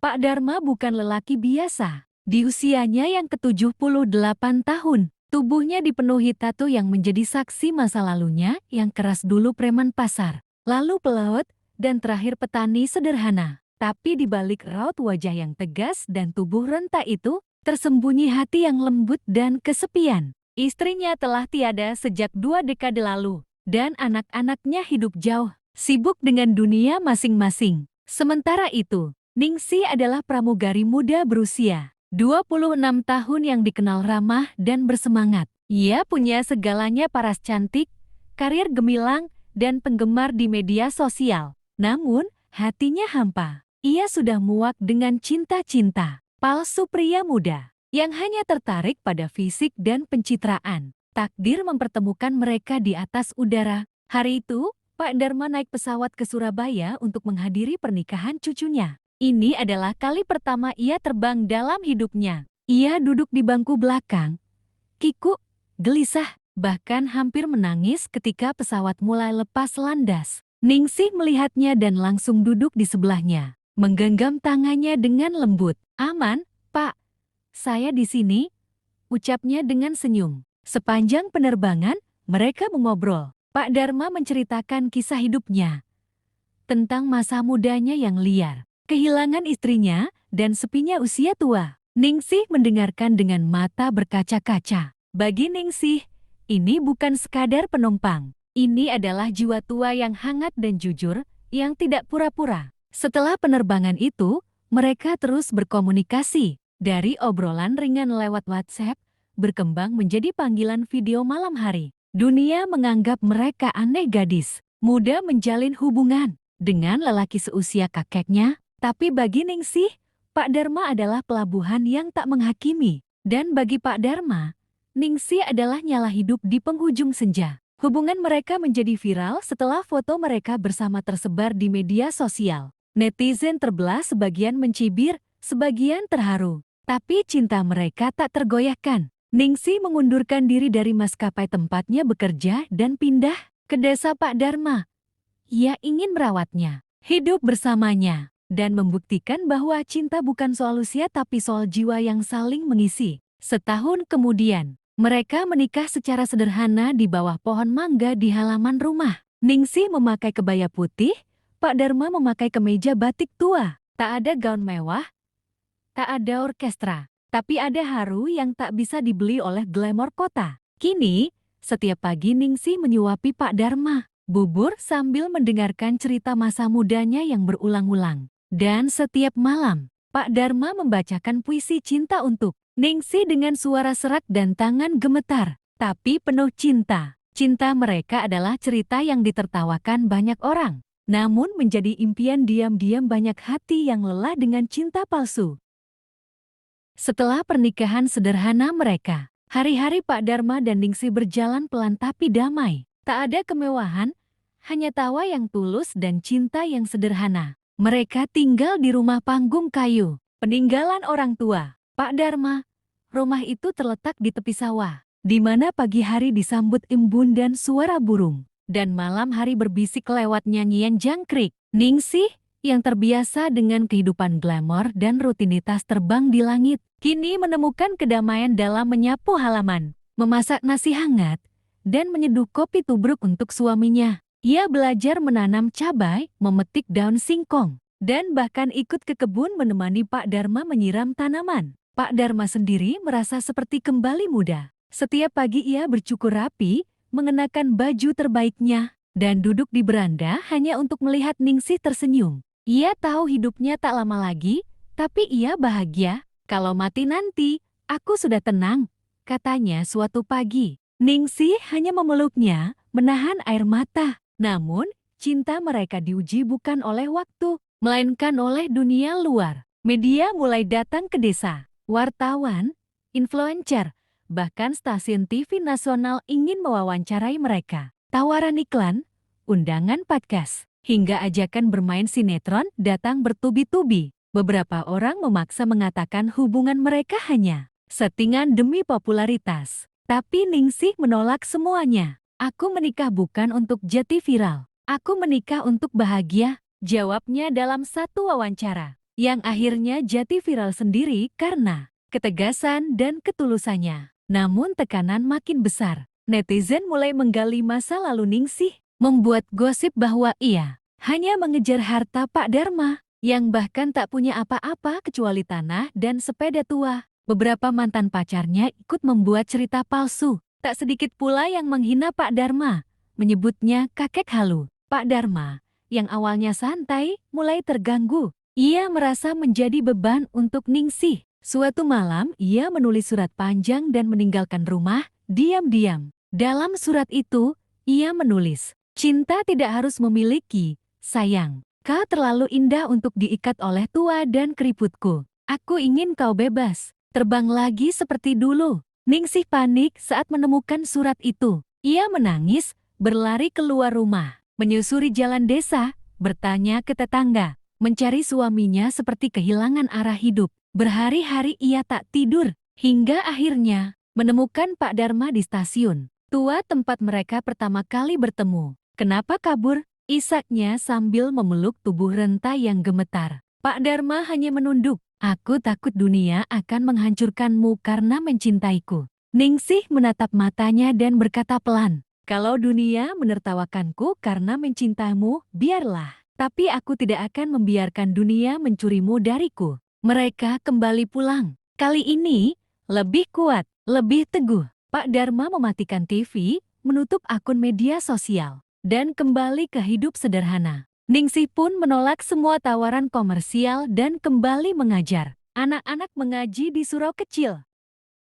Pak Dharma bukan lelaki biasa. Di usianya yang ke-78 tahun, tubuhnya dipenuhi tato yang menjadi saksi masa lalunya yang keras dulu preman pasar, lalu pelaut, dan terakhir petani sederhana. Tapi di balik raut wajah yang tegas dan tubuh renta itu, tersembunyi hati yang lembut dan kesepian. Istrinya telah tiada sejak 2 dekade lalu, dan anak-anaknya hidup jauh, sibuk dengan dunia masing-masing. Sementara itu, Ningsih adalah pramugari muda berusia 26 tahun yang dikenal ramah dan bersemangat. Ia punya segalanya, paras cantik, karir gemilang, dan penggemar di media sosial. Namun, hatinya hampa. Ia sudah muak dengan cinta-cinta palsu pria muda yang hanya tertarik pada fisik dan pencitraan. Takdir mempertemukan mereka di atas udara. Hari itu, Pak Dharma naik pesawat ke Surabaya untuk menghadiri pernikahan cucunya. Ini adalah kali pertama ia terbang dalam hidupnya. Ia duduk di bangku belakang, kikuk, gelisah, bahkan hampir menangis ketika pesawat mulai lepas landas. Ningsih melihatnya dan langsung duduk di sebelahnya, menggenggam tangannya dengan lembut. "Aman, Pak. Saya di sini," ucapnya dengan senyum. Sepanjang penerbangan, mereka mengobrol. Pak Dharma menceritakan kisah hidupnya, tentang masa mudanya yang liar, kehilangan istrinya, dan sepinya usia tua. Ningsih mendengarkan dengan mata berkaca-kaca. Bagi Ningsih, ini bukan sekadar penumpang. Ini adalah jiwa tua yang hangat dan jujur, yang tidak pura-pura. Setelah penerbangan itu, mereka terus berkomunikasi. Dari obrolan ringan lewat WhatsApp, berkembang menjadi panggilan video malam hari. Dunia menganggap mereka aneh, gadis muda menjalin hubungan dengan lelaki seusia kakeknya. Tapi bagi Ningsih, Pak Dharma adalah pelabuhan yang tak menghakimi. Dan bagi Pak Dharma, Ningsih adalah nyala hidup di penghujung senja. Hubungan mereka menjadi viral setelah foto mereka bersama tersebar di media sosial. Netizen terbelah, sebagian mencibir, sebagian terharu. Tapi cinta mereka tak tergoyahkan. Ningsih mengundurkan diri dari maskapai tempatnya bekerja dan pindah ke desa Pak Dharma. Ia ingin merawatnya, hidup bersamanya, dan membuktikan bahwa cinta bukan soal usia tapi soal jiwa yang saling mengisi. Setahun kemudian, mereka menikah secara sederhana di bawah pohon mangga di halaman rumah. Ningsih memakai kebaya putih, Pak Dharma memakai kemeja batik tua. Tak ada gaun mewah, tak ada orkestra, tapi ada haru yang tak bisa dibeli oleh glamor kota. Kini, setiap pagi Ningsih menyuapi Pak Dharma bubur sambil mendengarkan cerita masa mudanya yang berulang-ulang. Dan setiap malam, Pak Dharma membacakan puisi cinta untuk Ningsih dengan suara serak dan tangan gemetar, tapi penuh cinta. Cinta mereka adalah cerita yang ditertawakan banyak orang, namun menjadi impian diam-diam banyak hati yang lelah dengan cinta palsu. Setelah pernikahan sederhana mereka, hari-hari Pak Dharma dan Ningsih berjalan pelan tapi damai. Tak ada kemewahan, hanya tawa yang tulus dan cinta yang sederhana. Mereka tinggal di rumah panggung kayu, peninggalan orang tua Pak Dharma. Rumah itu terletak di tepi sawah, di mana pagi hari disambut embun dan suara burung, dan malam hari berbisik lewat nyanyian jangkrik. Ningsih, yang terbiasa dengan kehidupan glamor dan rutinitas terbang di langit, kini menemukan kedamaian dalam menyapu halaman, memasak nasi hangat, dan menyeduh kopi tubruk untuk suaminya. Ia belajar menanam cabai, memetik daun singkong, dan bahkan ikut ke kebun menemani Pak Dharma menyiram tanaman. Pak Dharma sendiri merasa seperti kembali muda. Setiap pagi ia bercukur rapi, mengenakan baju terbaiknya, dan duduk di beranda hanya untuk melihat Ningsih tersenyum. Ia tahu hidupnya tak lama lagi, tapi ia bahagia. "Kalau mati nanti, aku sudah tenang," katanya suatu pagi. Ningsih hanya memeluknya, menahan air mata. Namun, cinta mereka diuji bukan oleh waktu, melainkan oleh dunia luar. Media mulai datang ke desa. Wartawan, influencer, bahkan stasiun TV nasional ingin mewawancarai mereka. Tawaran iklan, undangan podcast, hingga ajakan bermain sinetron datang bertubi-tubi. Beberapa orang memaksa mengatakan hubungan mereka hanya settingan demi popularitas. Tapi Ningsih menolak semuanya. "Aku menikah bukan untuk jadi viral. Aku menikah untuk bahagia," jawabnya dalam satu wawancara. yang akhirnya jadi viral sendiri karena ketegasan dan ketulusannya. Namun tekanan makin besar. Netizen mulai menggali masa lalu Ningsih, membuat gosip bahwa ia hanya mengejar harta Pak Dharma, yang bahkan tak punya apa-apa kecuali tanah dan sepeda tua. Beberapa mantan pacarnya ikut membuat cerita palsu. Tak sedikit pula yang menghina Pak Dharma, menyebutnya kakek halu. Pak Dharma, yang awalnya santai, mulai terganggu. Ia merasa menjadi beban untuk Ningsih. Suatu malam, ia menulis surat panjang dan meninggalkan rumah, diam-diam. Dalam surat itu, ia menulis, "Cinta tidak harus memiliki, sayang. Kau terlalu indah untuk diikat oleh tua dan keriputku. Aku ingin kau bebas, terbang lagi seperti dulu." Ningsih panik saat menemukan surat itu. Ia menangis, berlari keluar rumah, menyusuri jalan desa, bertanya ke tetangga, mencari suaminya seperti kehilangan arah hidup. Berhari-hari ia tak tidur, hingga akhirnya menemukan Pak Dharma di stasiun tua tempat mereka pertama kali bertemu. "Kenapa kabur?" isaknya sambil memeluk tubuh renta yang gemetar. Pak Dharma hanya menunduk. "Aku takut dunia akan menghancurkanmu karena mencintaiku." Ningsih menatap matanya dan berkata pelan, "Kalau dunia menertawakanku karena mencintaimu, biarlah. Tapi aku tidak akan membiarkan dunia mencurimu dariku." Mereka kembali pulang. Kali ini, lebih kuat, lebih teguh. Pak Dharma mematikan TV, menutup akun media sosial, dan kembali ke hidup sederhana. Ningsih pun menolak semua tawaran komersial dan kembali mengajar. Anak-anak mengaji di surau kecil.